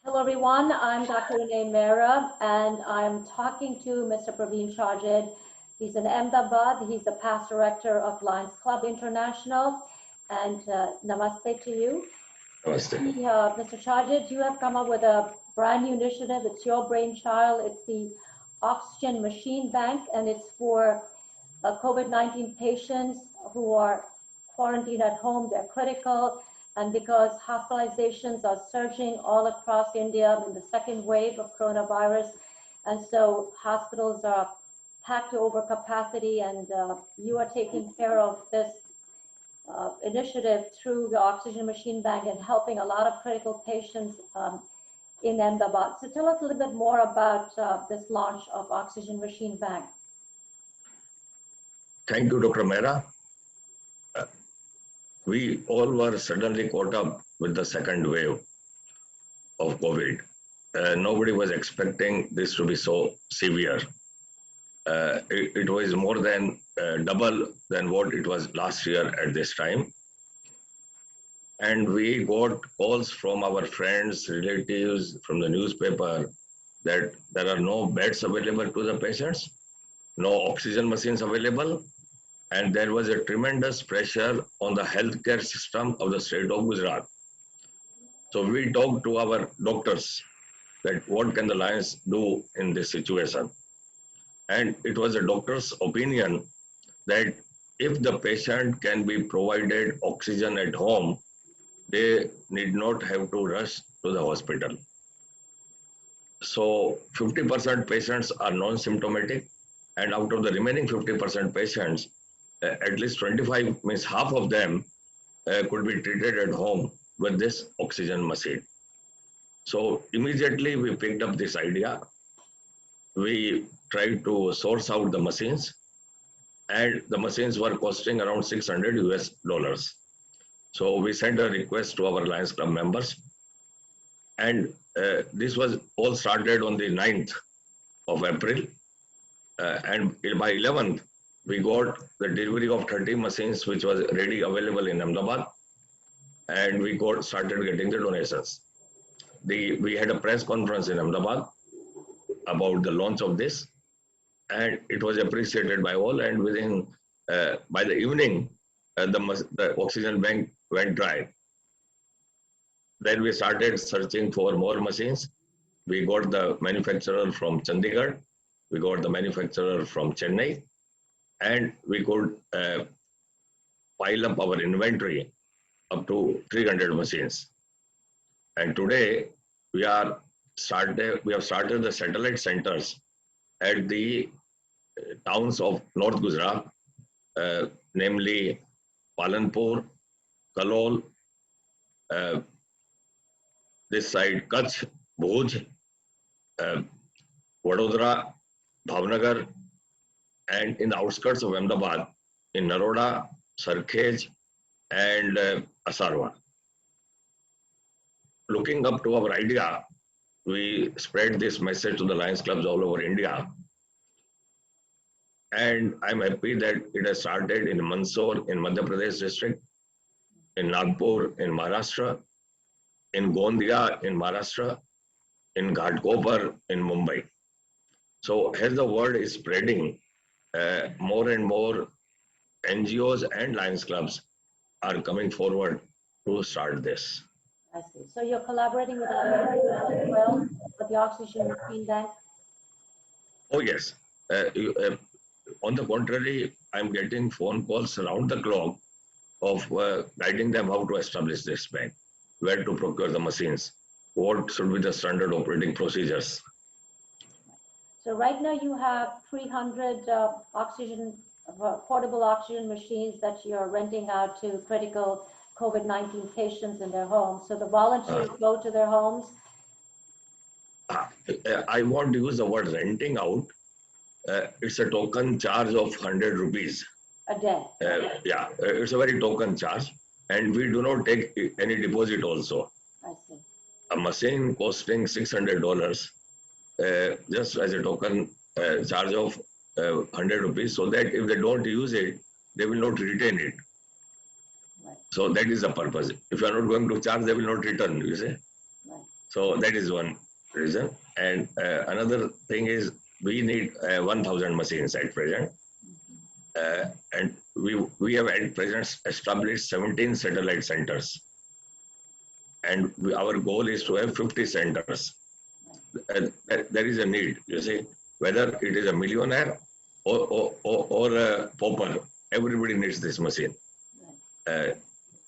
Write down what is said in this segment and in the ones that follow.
Hello, everyone. I'm Dr. Renee Mehrra, and I'm talking to Mr. Pravin Chhajed. He's in Ahmedabad. He's the past director of Lions Club International. And namaste to you. Namaste. Mr. Chhajed, you have come up with a brand new initiative. It's your brainchild. It's the Oxygen Machine Bank, and it's for COVID-19 patients who are quarantined at home. They're critical. And because hospitalizations are surging all across India in the second wave of coronavirus, and so hospitals are packed to over capacity, and you are taking care of this initiative through the Oxygen Machine Bank and helping a lot of critical patients in Ahmedabad. So tell us a little bit more about this launch of Oxygen Machine Bank. Thank you, Dr. Mehrra. We all were suddenly caught up with the second wave of COVID. Nobody was expecting this to be so severe. It was more than double than what it was last year at this time. And we got calls from our friends, relatives, from the newspaper that there are no beds available to the patients, no oxygen machines available, and there was a tremendous pressure on the healthcare system of the state of Gujarat. So we talked to our doctors that what can the Lions do in this situation. And it was a doctor's opinion that if the patient can be provided oxygen at home, they need not have to rush to the hospital. So 50% patients are non-symptomatic, and out of the remaining 50% patients, at least 25, means half of them could be treated at home with this oxygen machine. So immediately we picked up this idea. We tried to source out the machines, and the machines were costing around $600 US. So we sent a request to our Lions Club members, and this was all started on the 9th of April, and by 11th, we got the delivery of 30 machines, which was ready available in Ahmedabad, and we started getting the donations. We had a press conference in Ahmedabad about the launch of this, and it was appreciated by all. And within by the evening, the oxygen bank went dry. Then we started searching for more machines. We got the manufacturer from Chandigarh, we got the manufacturer from Chennai, and we could pile up our inventory up to 300 machines. And today we have started the satellite centers at the towns of North Gujarat, namely Palanpur, Kalol, this side Kutch, Bhuj, Vadodara, Bhavnagar, and in the outskirts of Ahmedabad, in Naroda, Sarkhej, and Asarwa. Looking up to our idea, we spread this message to the Lions Clubs all over India. And I'm happy that it has started in Mandsaur in Madhya Pradesh district, in Nagpur in Maharashtra, in Gondia in Maharashtra, in Ghatkopar in Mumbai. So as the word is spreading, more and more NGOs and Lions Clubs are coming forward to start this. I see. So you're collaborating with other as well with the Oxygen Machine Bank? Oh, yes. On the contrary, I'm getting phone calls around the clock of guiding them how to establish this bank, where to procure the machines, what should be the standard operating procedures. So right now you have 300 portable oxygen machines that you're renting out to critical COVID-19 patients in their homes. So the volunteers go to their homes. I won't use the word renting out. It's a token charge of 100 rupees. A day. Yeah, it's a very token charge. And we do not take any deposit also. I see. A machine costing $600, just as a token charge of 100 rupees, so that if they don't use it, they will not retain it. Right. So that is the purpose. If you are not going to charge, they will not return, you see. Right. So that is one reason. And another thing is we need 1,000 machines at present. And we have at present established 17 satellite centers. And our goal is to have 50 centers. There is a need, you see, whether it is a millionaire or a pauper, everybody needs this machine.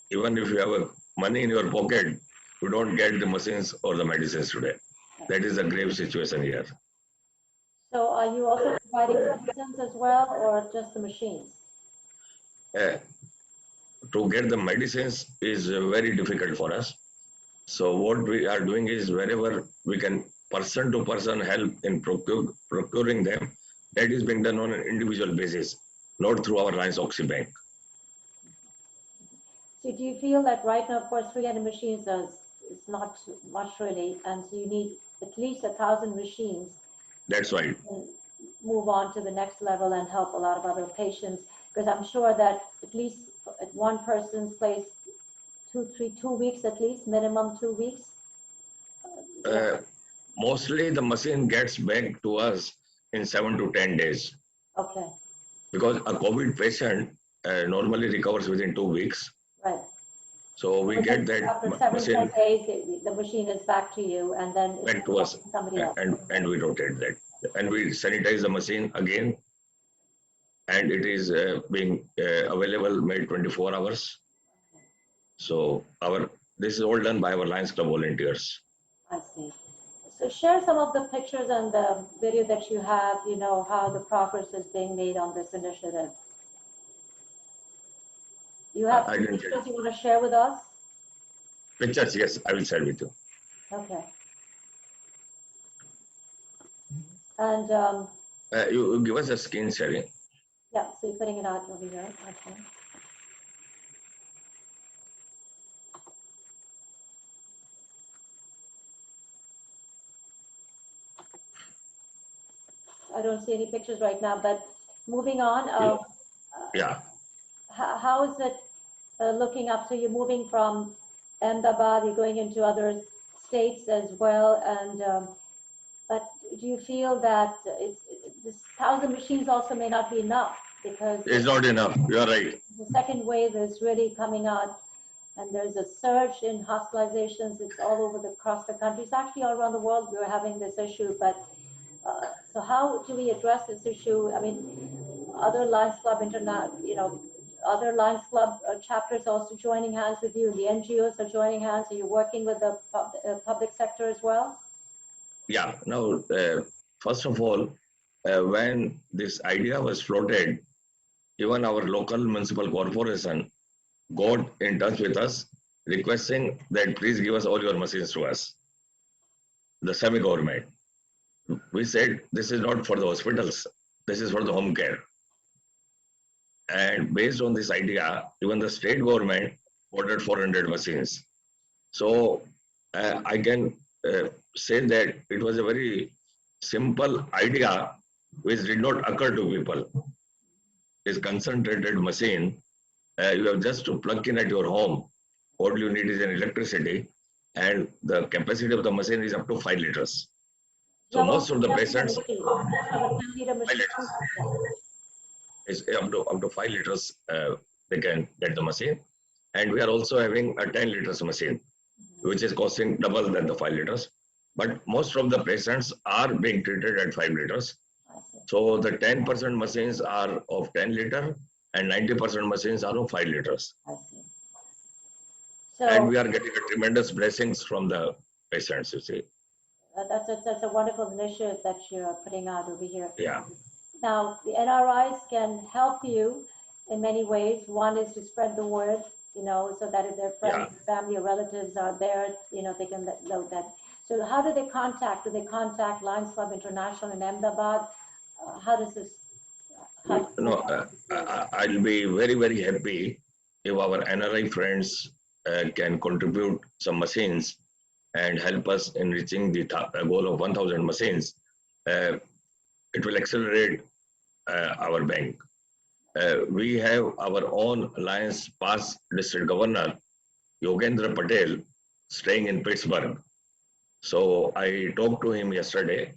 Even if you have money in your pocket, you don't get the machines or the medicines today. That is a grave situation here. So are you also providing medicines as well, or just the machines? To get the medicines is very difficult for us. So what we are doing is wherever we can person to person help in procuring them, that is being done on an individual basis, not through our Reliance Oxy Bank. So do you feel that right now, of course, 300 machines is not much really, and so you need at least 1,000 machines? That's right. And move on to the next level and help a lot of other patients, because I'm sure that at least at one person's place, 2 weeks at least, minimum 2 weeks. Mostly the machine gets back to us in 7 to 10 days. Okay. Because a COVID patient normally recovers within 2 weeks. Right. So we get that after 7 to 10 days, the machine is back to you, and then back to us, somebody else. and we rotate that, and we sanitize the machine again, and it is being available made 24 hours. So this is all done by our Lions Club volunteers. I see. So share some of the pictures and the video that you have, how the progress is being made on this initiative. You have pictures you want to share with us? Pictures, yes, I will share with you. Okay. And you give us a screen sharing. yeah, so you're putting it out over here. Okay. I don't see any pictures right now, but moving on. Yeah. How is it looking up? So you're moving from Ahmedabad, you're going into other states as well, and but do you feel that this 1,000 machines also may not be enough, because it's not enough? You are right. The second wave is really coming out, and there's a surge in hospitalizations. It's all over across the country. It's actually all around the world we're having this issue. But so how do we address this issue? I mean, other Lions Club other Lions Club chapters also joining hands with you. The NGOs are joining hands. Are you working with the public sector as well? Yeah. Now, first of all, when this idea was floated, even our local municipal corporation got in touch with us, requesting that please give us all your machines to us, the semi-government. We said, this is not for the hospitals, this is for the home care. And based on this idea, even the state government ordered 400 machines. So I can say that it was a very simple idea which did not occur to people. This concentrated machine, you have just to plug in at your home. All you need is an electricity, and the capacity of the machine is up to 5 liters. So most of the patients, 5 liters. Is up to 5 liters they can get the machine. And we are also having a 10 liters machine, which is costing double than the 5 liters. But most of the patients are being treated at 5 liters. So the 10% machines are of 10 liter and 90% machines are of 5 liters. So, and we are getting a tremendous blessings from the patients, you see. That's a wonderful initiative that you're putting out over here. Yeah. Now, the NRIs can help you in many ways. One is to spread the word, so that if their friends, family, or relatives are there, they can know that. So how do they contact? Do they contact Lions Club International in Ahmedabad? How does this? I'll be very, very happy if our NRI friends can contribute some machines and help us in reaching the goal of 1,000 machines. It will accelerate our bank. We have our own Lions past district governor, Yogendra Patel, staying in Pittsburgh. So I talked to him yesterday,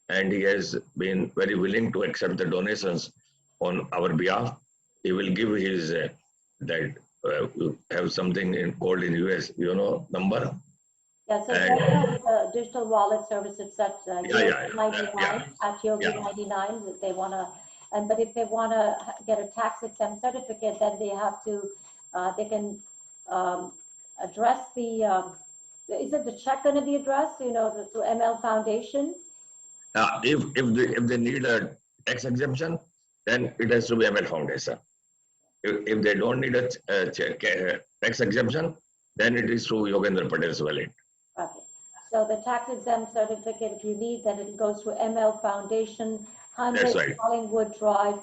and he has been very willing to accept the donations on our behalf. He will give his that we have something called in US, number. Yeah, so And right now with the digital wallet service, it's at yeah, Yogi 99, at Yogi yeah. 99, if they want to, but if they want to get a tax exempt certificate, then they have to, they can address the, is it the check going to be addressed, to ML Foundation? If they need a tax exemption, then it has to be ML Foundation. If they don't need a tax exemption, then it is through Yogendra Patel's wallet. Okay, so the tax exempt certificate, if you need, then it goes to ML Foundation, That's 100 right. Collingwood Drive,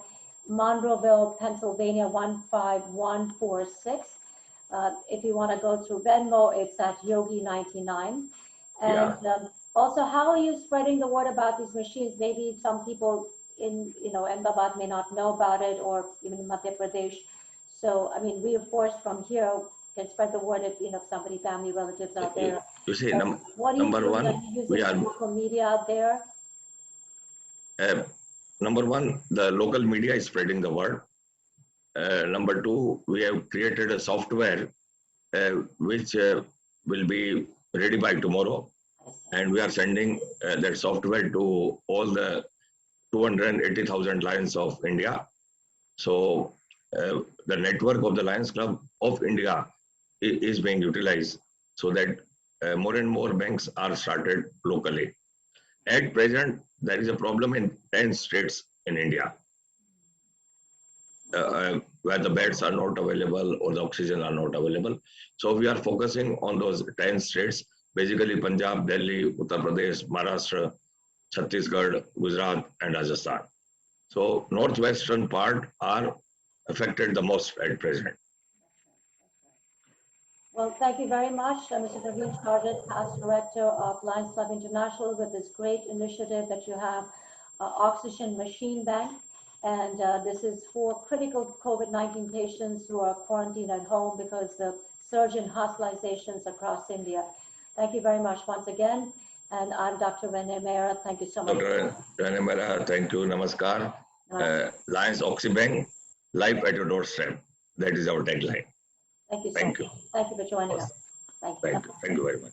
Monroeville, Pennsylvania, 15146. If you want to go through Venmo, it's at Yogi 99. And also, how are you spreading the word about these machines? Maybe some people in, Ahmedabad may not know about it, or even in Madhya Pradesh. So, I mean, we, of course, from here can spread the word if, somebody, family, relatives out there. You see, What are you number doing? one, Are you we using are social media out there? number one, the local media is spreading the word. Number two, we have created a software which will be ready by tomorrow, and we are sending that software to all the 280,000 Lions of India. So the network of the Lions Club of India is being utilized so that more and more banks are started locally. At present, there is a problem in 10 states in India where the beds are not available or the oxygen are not available. So we are focusing on those 10 states, basically Punjab, Delhi, Uttar Pradesh, Maharashtra, Chhattisgarh, Gujarat, and Rajasthan. So northwestern part are affected the most at present. Well, thank you very much, Mr. Pravin Chhajed, past director of Lions Club International, with this great initiative that you have, Oxygen Machine Bank. And this is for critical COVID-19 patients who are quarantined at home because the surge in hospitalizations across India. Thank you very much once again. And I'm Dr. Renee Mehrra. Thank you so much. Dr. Renee Mehrra, thank you. Namaskar. Lions Oxybank, life at your doorstep. That is our tagline. Thank you so Thank much. you. Thank you for joining us. Thank you. Thank you. Thank you very much.